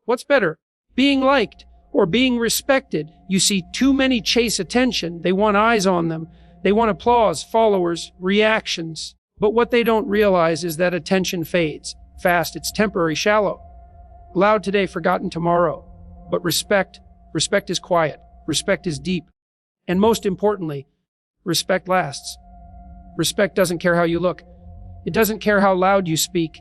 What's better, being liked or being respected? You see too many chase attention. They want eyes on them. They want applause, followers, reactions. But what they don't realize is that attention fades fast. It's temporary, shallow. Loud today, forgotten tomorrow. But respect is quiet. Respect is deep. And most importantly, respect lasts. Respect doesn't care how you look. It doesn't care how loud you speak.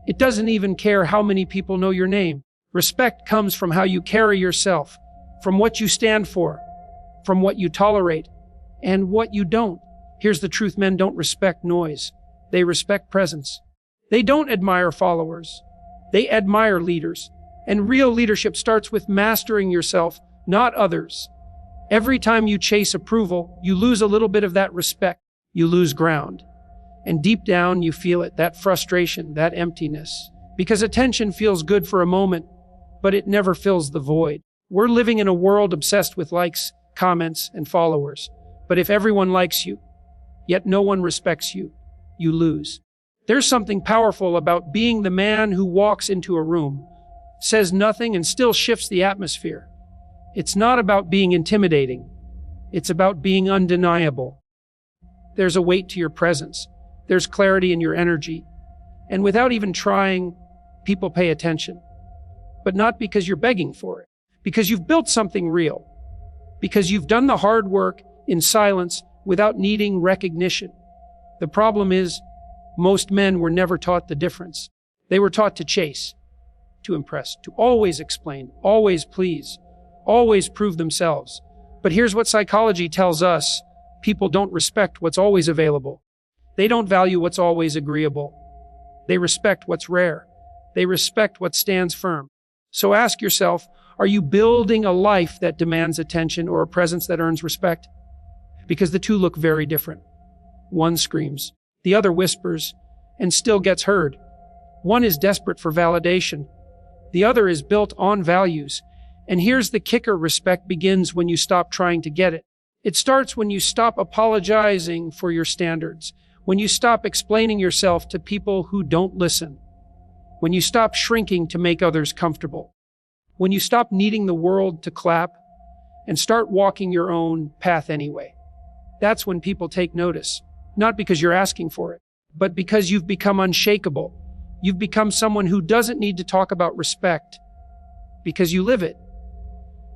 It doesn't even care how many people know your name. Respect comes from how you carry yourself, from what you stand for, from what you tolerate, and what you don't. Here's the truth: men don't respect noise. They respect presence. They don't admire followers. They admire leaders. And real leadership starts with mastering yourself, not others. Every time you chase approval, you lose a little bit of that respect. You lose ground. And deep down, you feel it, that frustration, that emptiness. Because attention feels good for a moment, but it never fills the void. We're living in a world obsessed with likes, comments, and followers. But if everyone likes you, yet no one respects you, you lose. There's something powerful about being the man who walks into a room, says nothing, and still shifts the atmosphere. It's not about being intimidating. It's about being undeniable. There's a weight to your presence. There's clarity in your energy. And without even trying, people pay attention. But not because you're begging for it. Because you've built something real. Because you've done the hard work in silence without needing recognition. The problem is, most men were never taught the difference. They were taught to chase, to impress, to always explain, always please, always prove themselves. But here's what psychology tells us: people don't respect what's always available. They don't value what's always agreeable. They respect what's rare. They respect what stands firm. So ask yourself, are you building a life that demands attention or a presence that earns respect? Because the two look very different. One screams, the other whispers, and still gets heard. One is desperate for validation. The other is built on values. And here's the kicker: respect begins when you stop trying to get it. It starts when you stop apologizing for your standards, when you stop explaining yourself to people who don't listen, when you stop shrinking to make others comfortable, when you stop needing the world to clap and start walking your own path anyway. That's when people take notice, not because you're asking for it, but because you've become unshakable. You've become someone who doesn't need to talk about respect because you live it.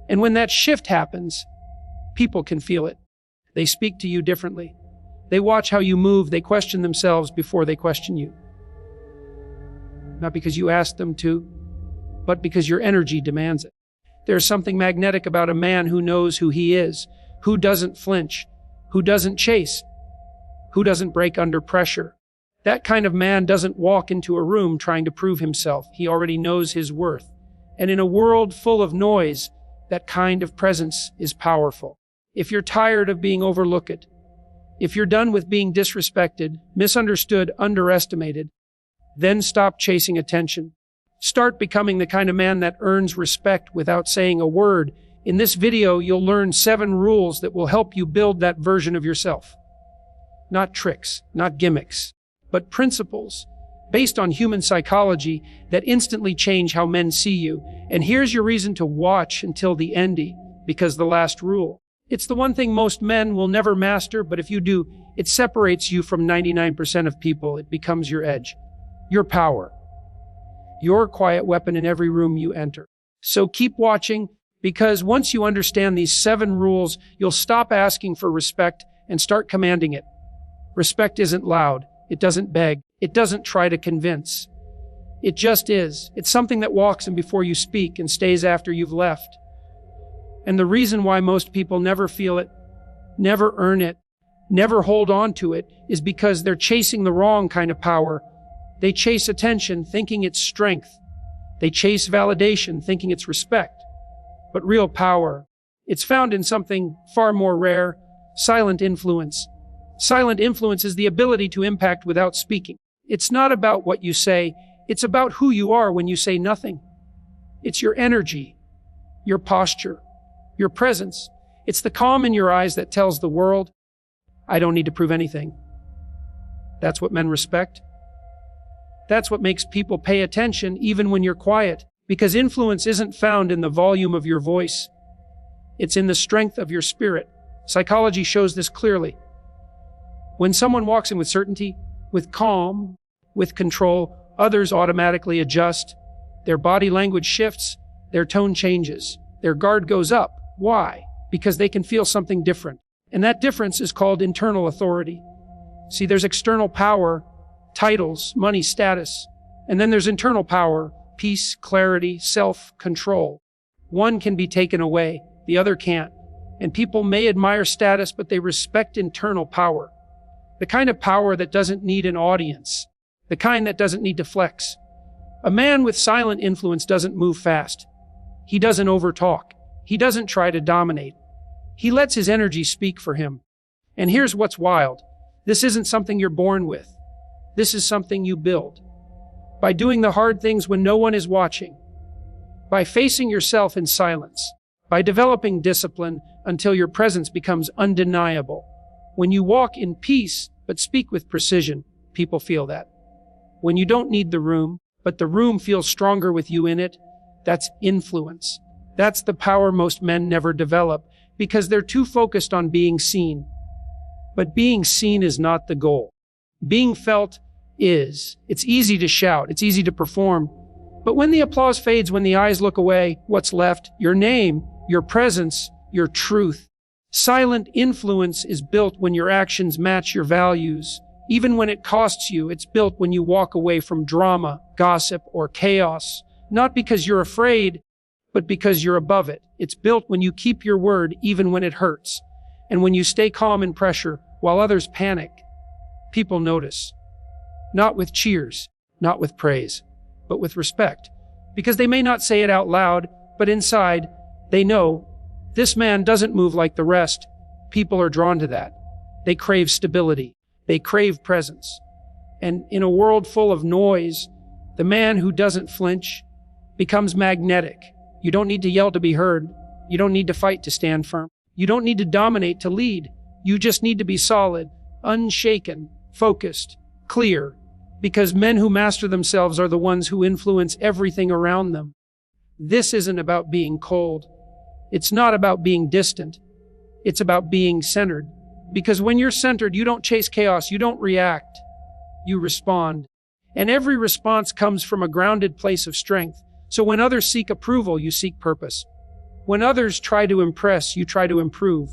And when that shift happens, people can feel it. They speak to you differently. They watch how you move. They question themselves before they question you. Not because you asked them to, but because your energy demands it. There's something magnetic about a man who knows who he is, who doesn't flinch, who doesn't chase, who doesn't break under pressure. That kind of man doesn't walk into a room trying to prove himself. He already knows his worth. And in a world full of noise, that kind of presence is powerful. If you're tired of being overlooked, if you're done with being disrespected, misunderstood, underestimated, then stop chasing attention. Start becoming the kind of man that earns respect without saying a word. In this video, you'll learn 7 rules that will help you build that version of yourself. Not tricks, not gimmicks, but principles based on human psychology that instantly change how men see you. And here's your reason to watch until the ending, because the last rule, it's the one thing most men will never master, but if you do, it separates you from 99% of people. It becomes your edge, your power, your quiet weapon in every room you enter. So keep watching, because once you understand these 7 rules, you'll stop asking for respect and start commanding it. Respect isn't loud. It doesn't beg. It doesn't try to convince. It just is. It's something that walks in before you speak and stays after you've left. And the reason why most people never feel it, never earn it, never hold on to it is because they're chasing the wrong kind of power. They chase attention thinking it's strength. They chase validation thinking it's respect. But real power, it's found in something far more rare: silent influence. Silent influence is the ability to impact without speaking. It's not about what you say, it's about who you are when you say nothing. It's your energy, your posture, your presence. It's the calm in your eyes that tells the world, I don't need to prove anything. That's what men respect. That's what makes people pay attention even when you're quiet. Because influence isn't found in the volume of your voice. It's in the strength of your spirit. Psychology shows this clearly. When someone walks in with certainty, with calm, with control, others automatically adjust. Their body language shifts, their tone changes, their guard goes up. Why? Because they can feel something different. And that difference is called internal authority. See, there's external power, titles, money, status. And then there's internal power, peace, clarity, self-control. One can be taken away, the other can't. And people may admire status, but they respect internal power. The kind of power that doesn't need an audience. The kind that doesn't need to flex. A man with silent influence doesn't move fast. He doesn't overtalk. He doesn't try to dominate. He lets his energy speak for him. And here's what's wild. This isn't something you're born with. This is something you build. By doing the hard things when no one is watching. By facing yourself in silence. By developing discipline until your presence becomes undeniable. When you walk in peace, but speak with precision, people feel that. When you don't need the room, but the room feels stronger with you in it, that's influence. That's the power most men never develop because they're too focused on being seen. But being seen is not the goal. Being felt is. It's easy to shout. It's easy to perform. But when the applause fades, when the eyes look away, what's left? Your name, your presence, your truth. Silent influence is built when your actions match your values. Even when it costs you, it's built when you walk away from drama, gossip, or chaos. Not because you're afraid, but because you're above it. It's built when you keep your word even when it hurts. And when you stay calm in pressure while others panic. People notice. Not with cheers, not with praise, but with respect. Because they may not say it out loud, but inside, they know this man doesn't move like the rest. People are drawn to that. They crave stability. They crave presence. And in a world full of noise, the man who doesn't flinch becomes magnetic. You don't need to yell to be heard. You don't need to fight to stand firm. You don't need to dominate to lead. You just need to be solid, unshaken, focused, clear. Because men who master themselves are the ones who influence everything around them. This isn't about being cold. It's not about being distant. It's about being centered. Because when you're centered, you don't chase chaos, you don't react. You respond. And every response comes from a grounded place of strength. So when others seek approval, you seek purpose. When others try to impress, you try to improve.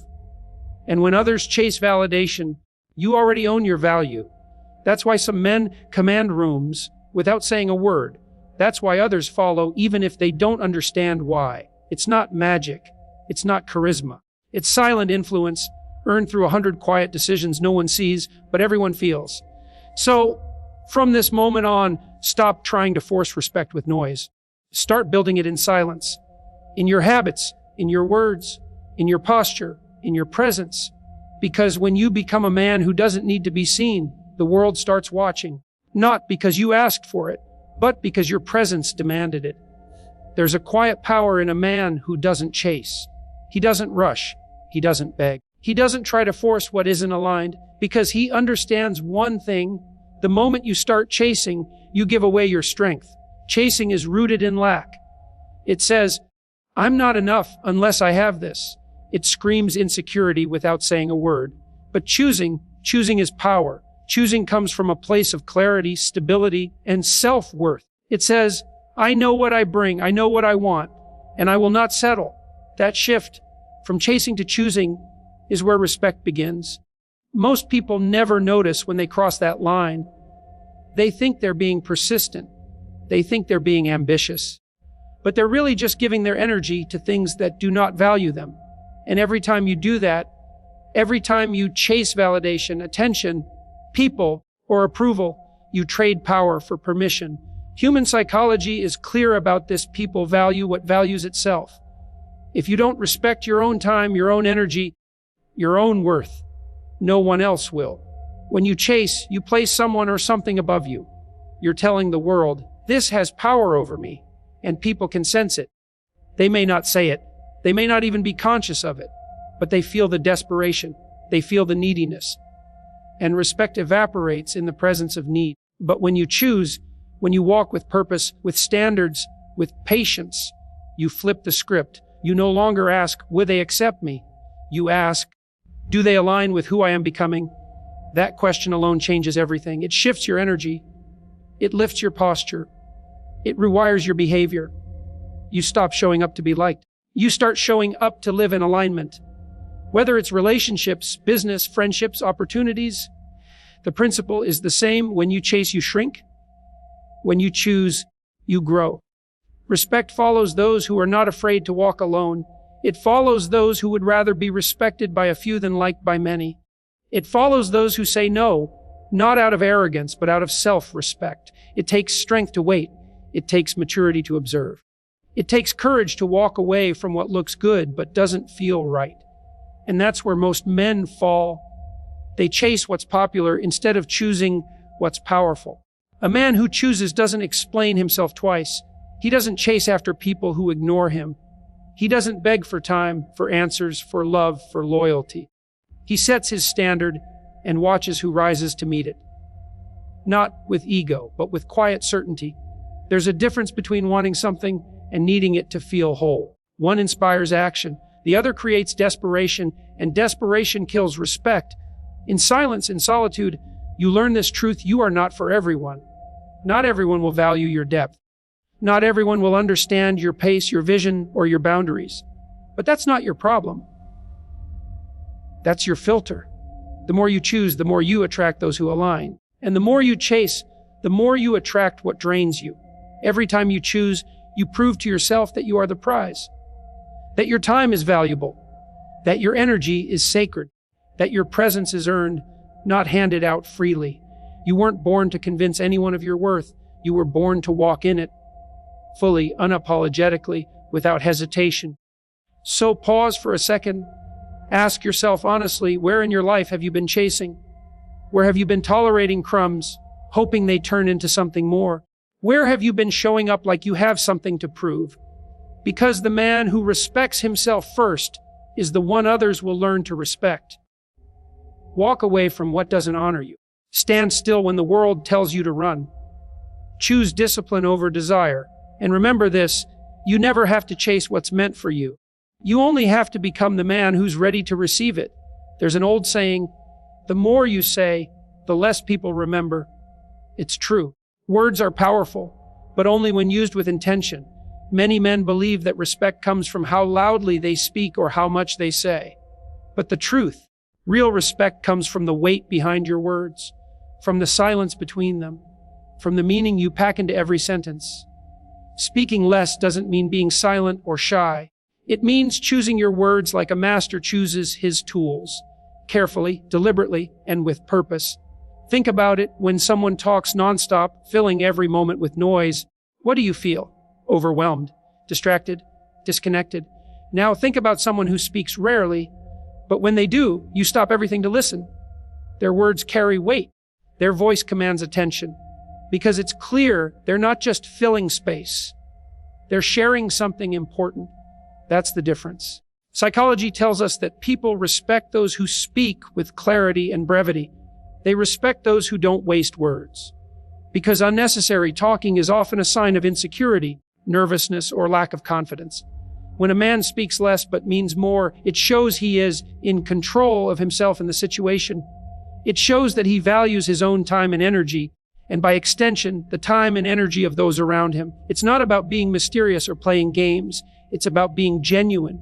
And when others chase validation, you already own your value. That's why some men command rooms without saying a word. That's why others follow even if they don't understand why. It's not magic. It's not charisma. It's silent influence earned through 100 quiet decisions no one sees, but everyone feels. So, from this moment on, stop trying to force respect with noise. Start building it in silence. In your habits, in your words, in your posture, in your presence. Because when you become a man who doesn't need to be seen, the world starts watching. Not because you asked for it, but because your presence demanded it. There's a quiet power in a man who doesn't chase. He doesn't rush. He doesn't beg. He doesn't try to force what isn't aligned because he understands one thing. The moment you start chasing, you give away your strength. Chasing is rooted in lack. It says, I'm not enough unless I have this. It screams insecurity without saying a word. But choosing is power. Choosing comes from a place of clarity, stability, and self-worth. It says, I know what I bring, I know what I want, and I will not settle. That shift from chasing to choosing is where respect begins. Most people never notice when they cross that line. They think they're being persistent. They think they're being ambitious. But they're really just giving their energy to things that do not value them. And every time you do that, every time you chase validation, attention, people, or approval, you trade power for permission. Human psychology is clear about this. People value what values itself. If you don't respect your own time, your own energy, your own worth, no one else will. When you chase, you place someone or something above you. You're telling the world, this has power over me, and people can sense it. They may not say it. They may not even be conscious of it, but they feel the desperation. They feel the neediness. And respect evaporates in the presence of need. But when you choose, when you walk with purpose, with standards, With patience, you flip the script. You no longer ask, will they accept me? You ask, do they align with who I am becoming? That question alone changes everything. It shifts your energy. It lifts your posture. It rewires your behavior. You stop showing up to be liked. You start showing up to live in alignment. Whether it's relationships, business, friendships, opportunities, the principle is the same. When you chase, you shrink. When you choose, you grow. Respect follows those who are not afraid to walk alone. It follows those who would rather be respected by a few than liked by many. It follows those who say no, not out of arrogance, but out of self-respect. It takes strength to wait. It takes maturity to observe. It takes courage to walk away from what looks good but doesn't feel right. And that's where most men fall. They chase what's popular instead of choosing what's powerful. A man who chooses doesn't explain himself twice. He doesn't chase after people who ignore him. He doesn't beg for time, for answers, for love, for loyalty. He sets his standard and watches who rises to meet it. Not with ego, but with quiet certainty. There's a difference between wanting something and needing it to feel whole. One inspires action, the other creates desperation, and desperation kills respect. In silence, in solitude, you learn this truth: you are not for everyone. Not everyone will value your depth. Not everyone will understand your pace, your vision, or your boundaries. But that's not your problem. That's your filter. The more you choose, the more you attract those who align. And the more you chase, the more you attract what drains you. Every time you choose, you prove to yourself that you are the prize, that your time is valuable, that your energy is sacred, that your presence is earned, not handed out freely. You weren't born to convince anyone of your worth. You were born to walk in it, fully, unapologetically, without hesitation. So pause for a second. Ask yourself honestly, where in your life have you been chasing? Where have you been tolerating crumbs, hoping they turn into something more? Where have you been showing up like you have something to prove? Because the man who respects himself first is the one others will learn to respect. Walk away from what doesn't honor you. Stand still when the world tells you to run. Choose discipline over desire. And remember this, you never have to chase what's meant for you. You only have to become the man who's ready to receive it. There's an old saying, the more you say, the less people remember. It's true. Words are powerful, but only when used with intention. Many men believe that respect comes from how loudly they speak or how much they say. But the truth, real respect comes from the weight behind your words, from the silence between them, from the meaning you pack into every sentence. Speaking less doesn't mean being silent or shy. It means choosing your words like a master chooses his tools, carefully, deliberately, and with purpose. Think about it. When someone talks nonstop, filling every moment with noise, what do you feel? Overwhelmed, distracted, disconnected. Now think about someone who speaks rarely, but when they do, you stop everything to listen. Their words carry weight. Their voice commands attention. Because it's clear they're not just filling space. They're sharing something important. That's the difference. Psychology tells us that people respect those who speak with clarity and brevity. They respect those who don't waste words. Because unnecessary talking is often a sign of insecurity, nervousness, or lack of confidence. When a man speaks less but means more, it shows he is in control of himself and the situation. It shows that he values his own time and energy, and by extension, the time and energy of those around him. It's not about being mysterious or playing games. It's about being genuine,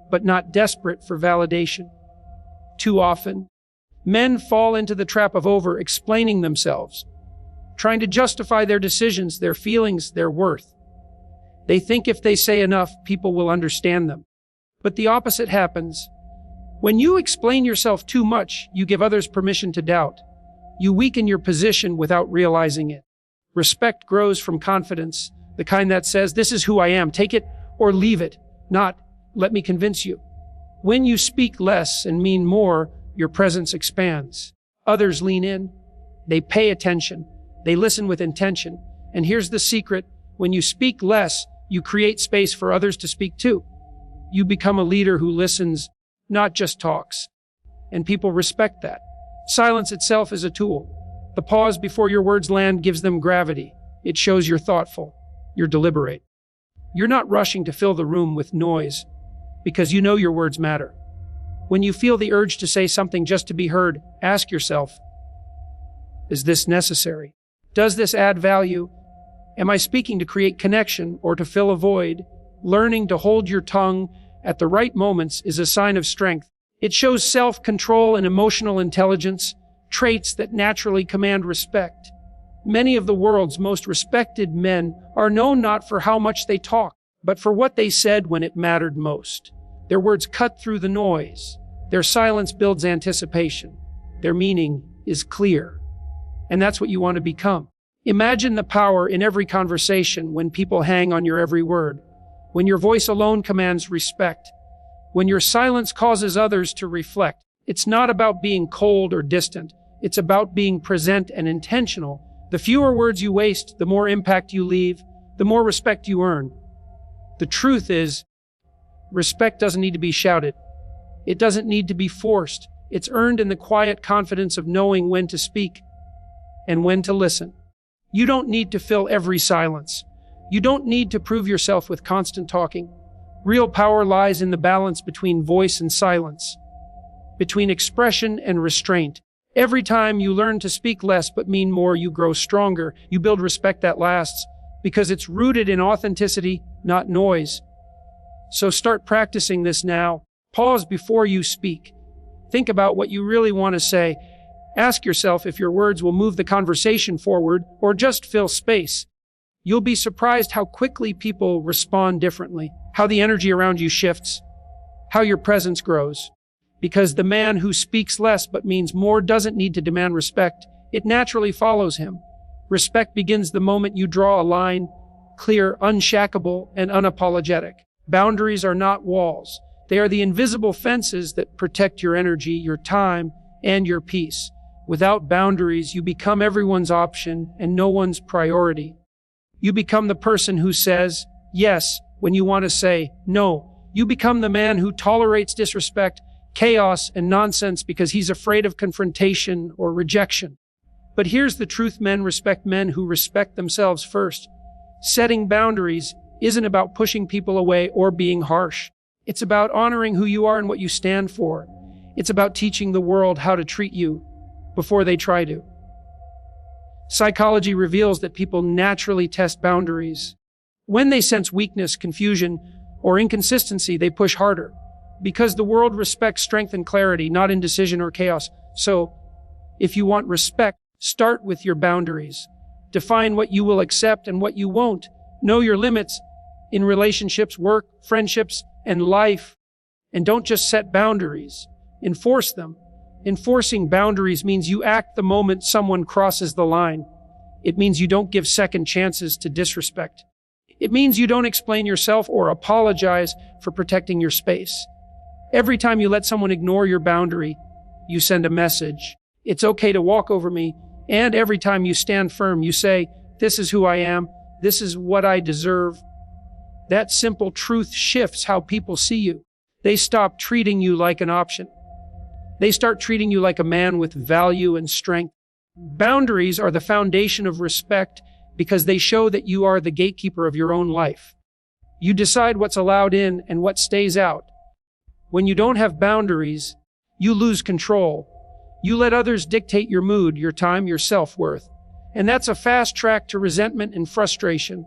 but not desperate for validation. Too often, men fall into the trap of over-explaining themselves, trying to justify their decisions, their feelings, their worth. They think if they say enough, people will understand them. But the opposite happens. When you explain yourself too much, you give others permission to doubt. You weaken your position without realizing it. Respect grows from confidence, the kind that says, this is who I am, take it or leave it, not, let me convince you. When you speak less and mean more, your presence expands. Others lean in, they pay attention, they listen with intention. And here's the secret, when you speak less, you create space for others to speak too. You become a leader who listens, not just talks. And people respect that. Silence itself is a tool. The pause before your words land gives them gravity. It shows you're thoughtful, you're deliberate. You're not rushing to fill the room with noise because you know your words matter. When you feel the urge to say something just to be heard, ask yourself, is this necessary? Does this add value? Am I speaking to create connection or to fill a void? Learning to hold your tongue at the right moments is a sign of strength. It shows self-control and emotional intelligence, traits that naturally command respect. Many of the world's most respected men are known not for how much they talk, but for what they said when it mattered most. Their words cut through the noise. Their silence builds anticipation. Their meaning is clear. And that's what you want to become. Imagine the power in every conversation when people hang on your every word, when your voice alone commands respect, when your silence causes others to reflect. It's not about being cold or distant. It's about being present and intentional. The fewer words you waste, the more impact you leave, the more respect you earn. The truth is, respect doesn't need to be shouted. It doesn't need to be forced. It's earned in the quiet confidence of knowing when to speak and when to listen. You don't need to fill every silence. You don't need to prove yourself with constant talking. Real power lies in the balance between voice and silence, between expression and restraint. Every time you learn to speak less but mean more, you grow stronger. You build respect that lasts because it's rooted in authenticity, not noise. So start practicing this now. Pause before you speak. Think about what you really want to say. Ask yourself if your words will move the conversation forward or just fill space. You'll be surprised how quickly people respond differently, how the energy around you shifts, how your presence grows. Because the man who speaks less but means more doesn't need to demand respect. It naturally follows him. Respect begins the moment you draw a line, clear, unshackable, and unapologetic. Boundaries are not walls. They are the invisible fences that protect your energy, your time, and your peace. Without boundaries, you become everyone's option and no one's priority. You become the person who says yes when you want to say no. You become the man who tolerates disrespect, chaos, and nonsense because he's afraid of confrontation or rejection. But here's the truth: men respect men who respect themselves first. Setting boundaries isn't about pushing people away or being harsh. It's about honoring who you are and what you stand for. It's about teaching the world how to treat you before they try to. Psychology reveals that people naturally test boundaries. When they sense weakness, confusion, or inconsistency, they push harder. Because the world respects strength and clarity, not indecision or chaos. So, if you want respect, start with your boundaries. Define what you will accept and what you won't. Know your limits in relationships, work, friendships, and life. And don't just set boundaries. Enforce them. Enforcing boundaries means you act the moment someone crosses the line. It means you don't give second chances to disrespect. It means you don't explain yourself or apologize for protecting your space. Every time you let someone ignore your boundary, you send a message. It's okay to walk over me. And every time you stand firm, you say, this is who I am. This is what I deserve. That simple truth shifts how people see you. They stop treating you like an option. They start treating you like a man with value and strength. Boundaries are the foundation of respect because they show that you are the gatekeeper of your own life. You decide what's allowed in and what stays out. When you don't have boundaries, you lose control. You let others dictate your mood, your time, your self-worth. And that's a fast track to resentment and frustration.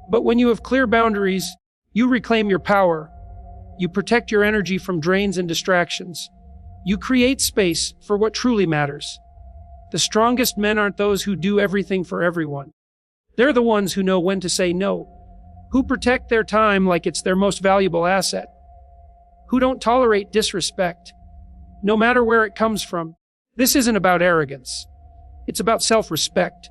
But when you have clear boundaries, you reclaim your power. You protect your energy from drains and distractions. You create space for what truly matters. The strongest men aren't those who do everything for everyone. They're the ones who know when to say no, who protect their time like it's their most valuable asset, who don't tolerate disrespect, no matter where it comes from. This isn't about arrogance. It's about self-respect.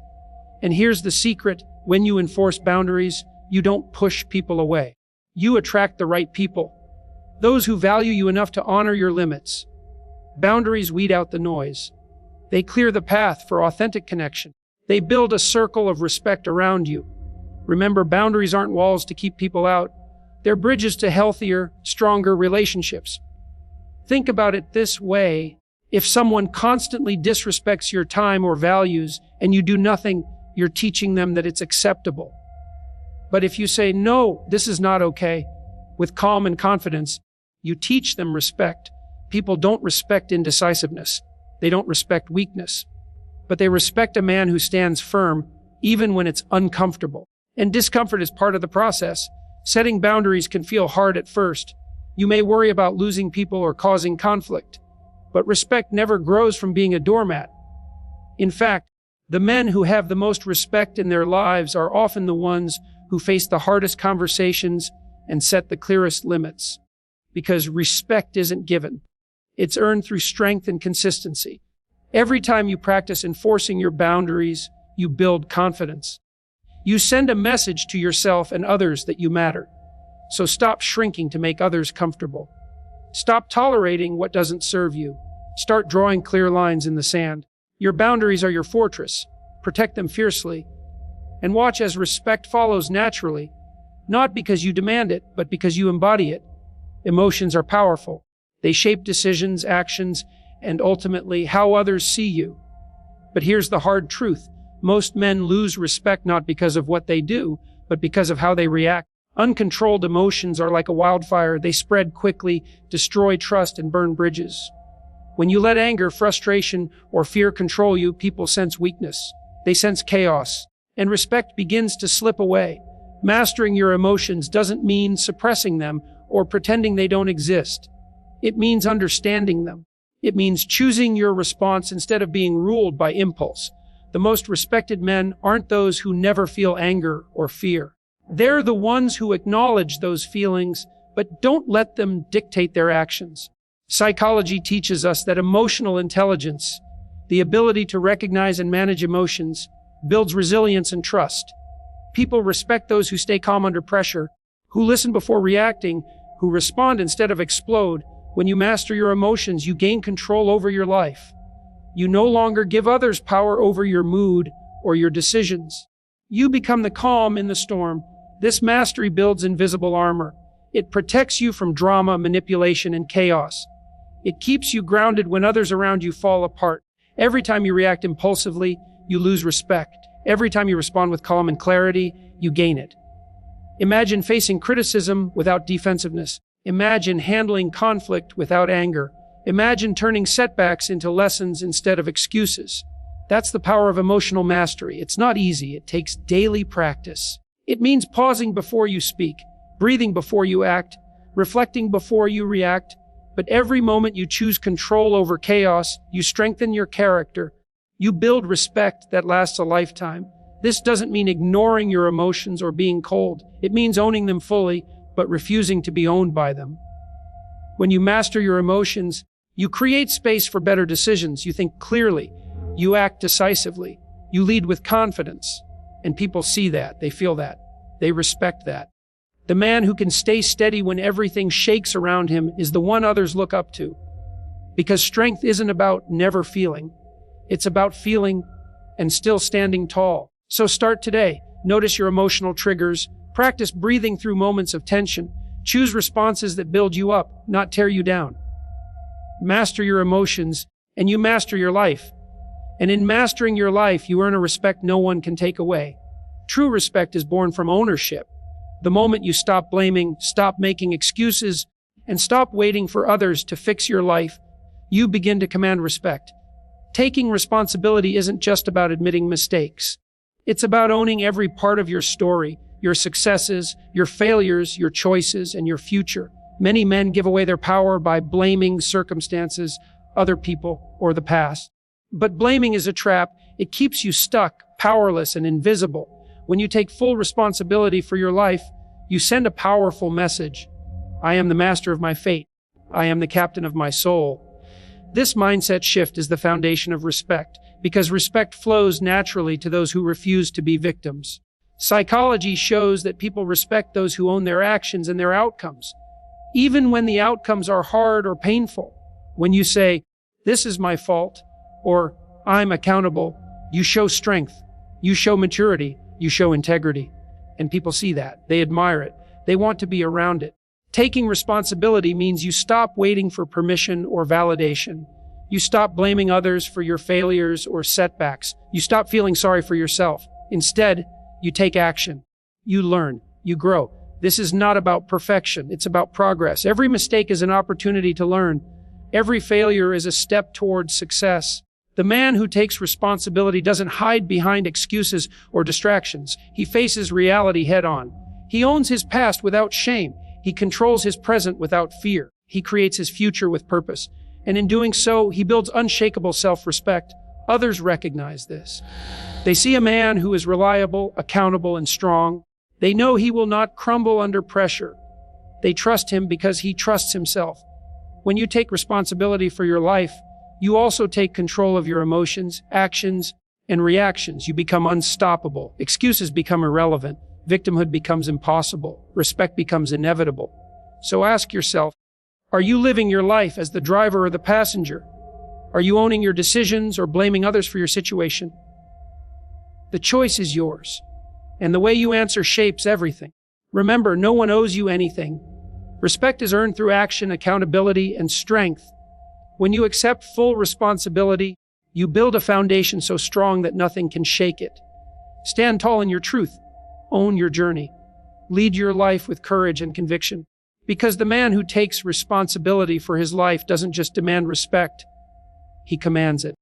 And here's the secret: when you enforce boundaries, you don't push people away. You attract the right people, those who value you enough to honor your limits. Boundaries weed out the noise. They clear the path for authentic connection. They build a circle of respect around you. Remember, boundaries aren't walls to keep people out. They're bridges to healthier, stronger relationships. Think about it this way: if someone constantly disrespects your time or values and you do nothing, you're teaching them that it's acceptable. But if you say, no, this is not okay, with calm and confidence, you teach them respect. People don't respect indecisiveness. They don't respect weakness. But they respect a man who stands firm, even when it's uncomfortable. And discomfort is part of the process. Setting boundaries can feel hard at first. You may worry about losing people or causing conflict. But respect never grows from being a doormat. In fact, the men who have the most respect in their lives are often the ones who face the hardest conversations and set the clearest limits. Because respect isn't given. It's earned through strength and consistency. Every time you practice enforcing your boundaries, you build confidence. You send a message to yourself and others that you matter. So stop shrinking to make others comfortable. Stop tolerating what doesn't serve you. Start drawing clear lines in the sand. Your boundaries are your fortress. Protect them fiercely. And watch as respect follows naturally, not because you demand it, but because you embody it. Emotions are powerful. They shape decisions, actions, and ultimately how others see you. But here's the hard truth. Most men lose respect not because of what they do, but because of how they react. Uncontrolled emotions are like a wildfire. They spread quickly, destroy trust, and burn bridges. When you let anger, frustration, or fear control you, people sense weakness. They sense chaos, and respect begins to slip away. Mastering your emotions doesn't mean suppressing them or pretending they don't exist. It means understanding them. It means choosing your response instead of being ruled by impulse. The most respected men aren't those who never feel anger or fear. They're the ones who acknowledge those feelings, but don't let them dictate their actions. Psychology teaches us that emotional intelligence, the ability to recognize and manage emotions, builds resilience and trust. People respect those who stay calm under pressure, who listen before reacting, who respond instead of explode. When you master your emotions, you gain control over your life. You no longer give others power over your mood or your decisions. You become the calm in the storm. This mastery builds invisible armor. It protects you from drama, manipulation, and chaos. It keeps you grounded when others around you fall apart. Every time you react impulsively, you lose respect. Every time you respond with calm and clarity, you gain it. Imagine facing criticism without defensiveness. Imagine handling conflict without anger. Imagine turning setbacks into lessons instead of excuses. That's the power of emotional mastery. It's not easy. It takes daily practice. It means pausing before you speak, breathing before you act, reflecting before you react. But every moment you choose control over chaos, you strengthen your character. You build respect that lasts a lifetime. This doesn't mean ignoring your emotions or being cold. It means owning them fully, but refusing to be owned by them. When you master your emotions, you create space for better decisions. You think clearly. You act decisively. You lead with confidence. And people see that. They feel that. They respect that. The man who can stay steady when everything shakes around him is the one others look up to. Because strength isn't about never feeling. It's about feeling and still standing tall. So start today. Notice your emotional triggers. Practice breathing through moments of tension. Choose responses that build you up, not tear you down. Master your emotions, and you master your life. And in mastering your life, you earn a respect no one can take away. True respect is born from ownership. The moment you stop blaming, stop making excuses, and stop waiting for others to fix your life, you begin to command respect. Taking responsibility isn't just about admitting mistakes. It's about owning every part of your story, your successes, your failures, your choices, and your future. Many men give away their power by blaming circumstances, other people, or the past. But blaming is a trap. It keeps you stuck, powerless, and invisible. When you take full responsibility for your life, you send a powerful message. I am the master of my fate. I am the captain of my soul. This mindset shift is the foundation of respect, because respect flows naturally to those who refuse to be victims. Psychology shows that people respect those who own their actions and their outcomes, even when the outcomes are hard or painful. When you say, "This is my fault," or "I'm accountable," you show strength, you show maturity, you show integrity. And people see that. They admire it. They want to be around it. Taking responsibility means you stop waiting for permission or validation. You stop blaming others for your failures or setbacks. You stop feeling sorry for yourself. Instead, you take action. You learn, you grow. This is not about perfection, it's about progress. Every mistake is an opportunity to learn. Every failure is a step towards success. The man who takes responsibility doesn't hide behind excuses or distractions. He faces reality head on. He owns his past without shame. He controls his present without fear. He creates his future with purpose. And in doing so, he builds unshakable self-respect. Others recognize this. They see a man who is reliable, accountable, and strong. They know he will not crumble under pressure. They trust him because he trusts himself. When you take responsibility for your life, you also take control of your emotions, actions, and reactions. You become unstoppable. Excuses become irrelevant. Victimhood becomes impossible. Respect becomes inevitable. So ask yourself, are you living your life as the driver or the passenger? Are you owning your decisions or blaming others for your situation? The choice is yours, and the way you answer shapes everything. Remember, no one owes you anything. Respect is earned through action, accountability, and strength. When you accept full responsibility, you build a foundation so strong that nothing can shake it. Stand tall in your truth. Own your journey. Lead your life with courage and conviction. Because the man who takes responsibility for his life doesn't just demand respect, he commands it.